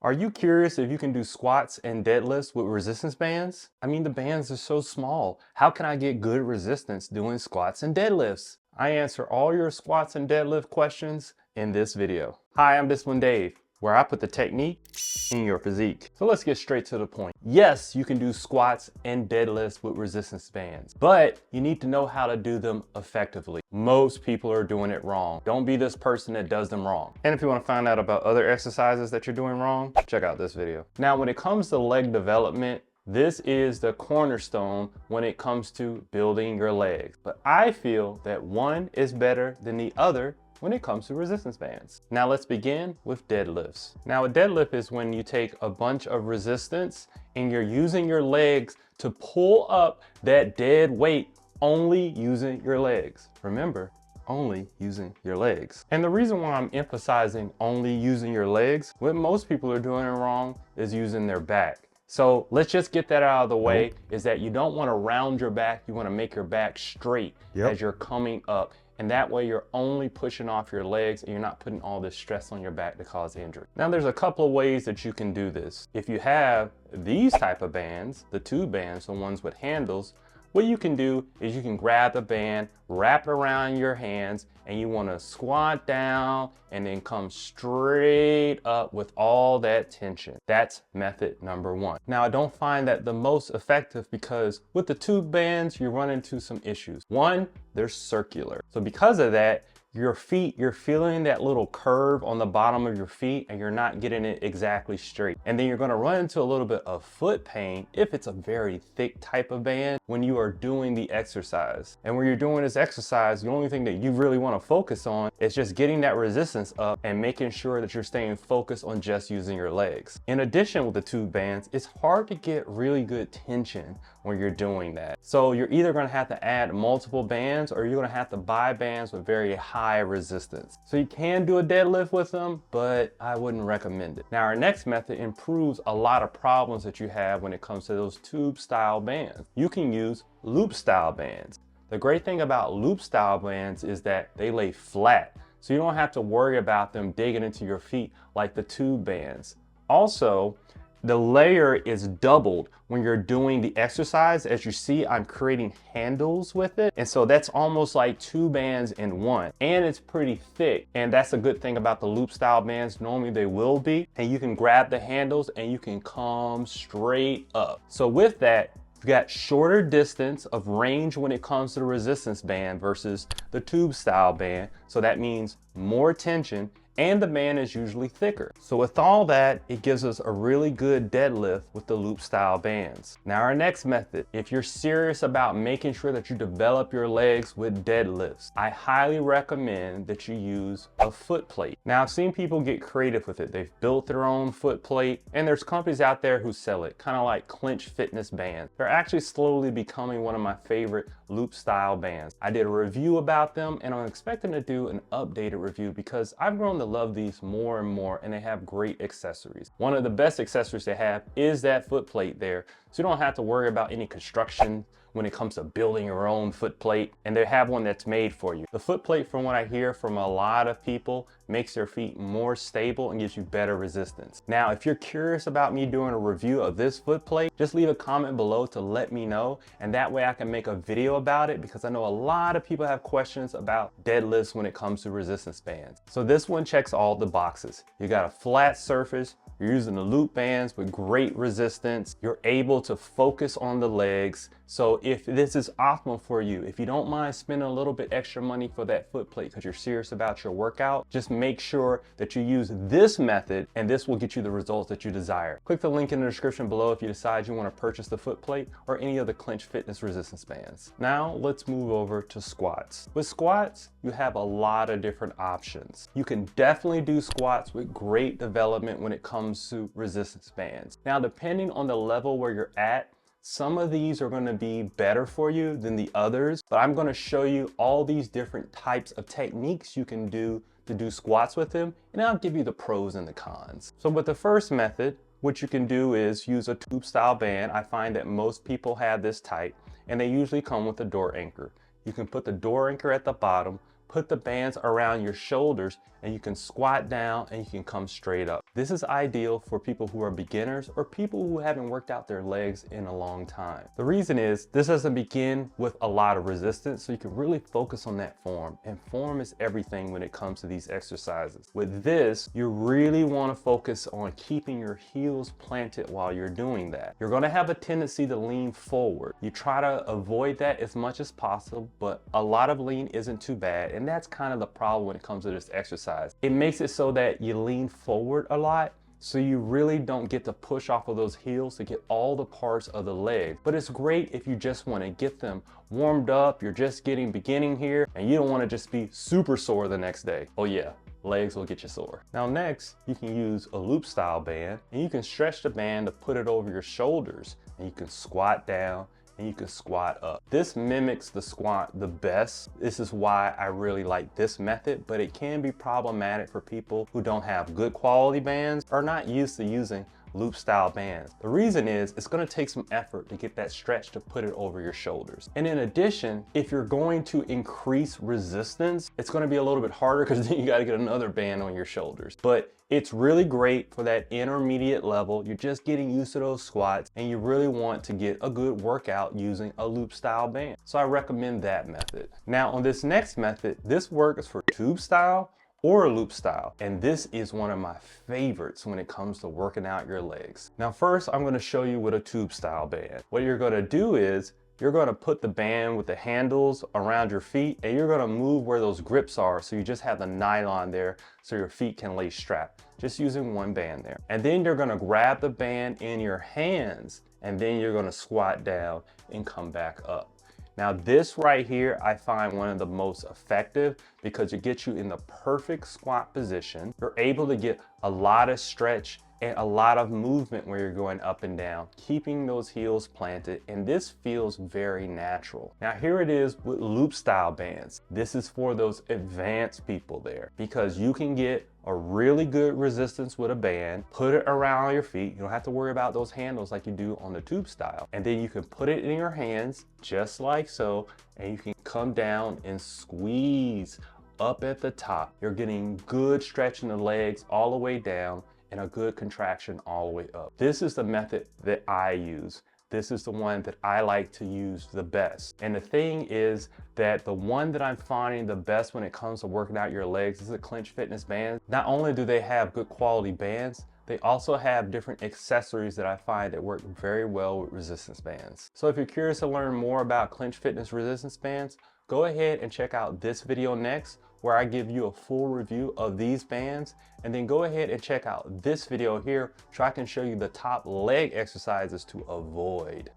Are you curious if you can do squats and deadlifts with resistance bands? I mean, the bands are so small. How can I get good resistance doing squats and deadlifts? I answer all your squats and deadlift questions in this video. Hi, I'm this one Dave, where I put the technique in your physique. So let's get straight to the point. Yes, you can do squats and deadlifts with resistance bands, but you need to know how to do them effectively. Most people are doing it wrong. Don't be this person that does them wrong. And if you want to find out about other exercises that you're doing wrong, check out this video. Now, when it comes to leg development, this is the cornerstone when it comes to building your legs. But I feel that one is better than the other when it comes to resistance bands. Now let's begin with deadlifts. Now a deadlift is when you take a bunch of resistance and you're using your legs to pull up that dead weight only using your legs. Remember, only using your legs. And the reason why I'm emphasizing only using your legs, what most people are doing wrong is using their back. So let's just get that out of the way, is that you don't want to round your back, you want to make your back straight as you're coming up. And that way you're only pushing off your legs and you're not putting all this stress on your back to cause injury. Now there's a couple of ways that you can do this. If you have these type of bands, the tube bands, the ones with handles, what you can do is you can grab the band, wrap it around your hands, and you want to squat down and then come straight up with all that tension. That's method number one. Now, I don't find that the most effective because with the tube bands, you run into some issues. One, they're circular. So because of that, your feet, you're feeling that little curve on the bottom of your feet and you're not getting it exactly straight. And then you're going to run into a little bit of foot pain if it's a very thick type of band when you are doing the exercise. And when you're doing this exercise, the only thing that you really want to focus on is just getting that resistance up and making sure that you're staying focused on just using your legs. In addition, with the tube bands, it's hard to get really good tension when you're doing that. So you're either going to have to add multiple bands or you're going to have to buy bands with very high resistance. So you can do a deadlift with them, but I wouldn't recommend it. Now our next method improves a lot of problems that you have when it comes to those tube style bands. You can use loop style bands. The great thing about loop style bands is that they lay flat, so you don't have to worry about them digging into your feet like the tube bands. Also, the layer is doubled when you're doing the exercise. As you see, I'm creating handles with it. And so that's almost like two bands in one. And it's pretty thick. And that's a good thing about the loop style bands. Normally they will be. And you can grab the handles and you can come straight up. So with that, you've got shorter distance of range when it comes to the resistance band versus the tube style band. So that means more tension, and the band is usually thicker. So with all that, it gives us a really good deadlift with the loop style bands. Now our next method, if you're serious about making sure that you develop your legs with deadlifts, I highly recommend that you use a foot plate. Now I've seen people get creative with it. They've built their own foot plate, and there's companies out there who sell it, kind of like Clinch Fitness bands. They're actually slowly becoming one of my favorite loop style bands. I did a review about them and I'm expecting to do an updated review because I've grown to love these more and more, and they have great accessories. One of the best accessories they have is that foot plate there, so you don't have to worry about any construction when it comes to building your own foot plate, and they have one that's made for you. The foot plate, from what I hear from a lot of people, makes their feet more stable and gives you better resistance. Now, if you're curious about me doing a review of this foot plate, just leave a comment below to let me know, and that way I can make a video about it, because I know a lot of people have questions about deadlifts when it comes to resistance bands. So this one checks all the boxes. You got a flat surface, you're using the loop bands with great resistance, you're able to focus on the legs. So if this is optimal for you, if you don't mind spending a little bit extra money for that foot plate because you're serious about your workout, just make sure that you use this method and this will get you the results that you desire. Click the link in the description below if you decide you want to purchase the foot plate or any of the Clinch Fitness resistance bands. Now let's move over to squats. With squats, you have a lot of different options. You can definitely do squats with great development when it comes to resistance bands. Now, depending on the level where you're at, some of these are going to be better for you than the others, but I'm going to show you all these different types of techniques you can do to do squats with them, and I'll give you the pros and the cons. So with the first method, what you can do is use a tube style band. I find that most people have this type, and they usually come with a door anchor. You can put the door anchor at the bottom, put the bands around your shoulders, and you can squat down and you can come straight up. This is ideal for people who are beginners or people who haven't worked out their legs in a long time. The reason is this doesn't begin with a lot of resistance, so you can really focus on that form, and form is everything when it comes to these exercises. With this, you really want to focus on keeping your heels planted while you're doing that. You're going to have a tendency to lean forward. You try to avoid that as much as possible, but a lot of lean isn't too bad, and that's kind of the problem when it comes to this exercise. It makes it so that you lean forward a lot, so you really don't get to push off of those heels to get all the parts of the leg. But it's great if you just want to get them warmed up, you're just beginning here, and you don't want to just be super sore the next day. Oh yeah, legs will get you sore. Now next, you can use a loop style band, and you can stretch the band to put it over your shoulders, and you can squat down, and you can squat up. This mimics the squat the best. This is why I really like this method, but it can be problematic for people who don't have good quality bands or not used to using loop style bands. The reason is it's going to take some effort to get that stretch to put it over your shoulders. And in addition, if you're going to increase resistance, it's going to be a little bit harder because then you got to get another band on your shoulders. But it's really great for that intermediate level. You're just getting used to those squats and you really want to get a good workout using a loop style band. So I recommend that method. Now on this next method, this works for tube style or a loop style. And this is one of my favorites when it comes to working out your legs. Now first, I'm gonna show you with a tube style band. What you're gonna do is, you're gonna put the band with the handles around your feet and you're gonna move where those grips are so you just have the nylon there so your feet can lay strapped, just using one band there. And then you're gonna grab the band in your hands and then you're gonna squat down and come back up. Now this right here, I find one of the most effective because it gets you in the perfect squat position. You're able to get a lot of stretch and a lot of movement where you're going up and down, keeping those heels planted, and this feels very natural. Now here it is with loop style bands. This is for those advanced people there because you can get a really good resistance with a band, put it around your feet. You don't have to worry about those handles like you do on the tube style. And then you can put it in your hands just like so, and you can come down and squeeze up at the top. You're getting good stretch in the legs all the way down and a good contraction all the way up. This is the method that I use. This is the one that I like to use the best. And the thing is that the one that I'm finding the best when it comes to working out your legs is the Clinch Fitness bands. Not only do they have good quality bands, they also have different accessories that I find that work very well with resistance bands. So if you're curious to learn more about Clinch Fitness resistance bands, go ahead and check out this video next, where I give you a full review of these bands, and then go ahead and check out this video here so I can show you the top leg exercises to avoid.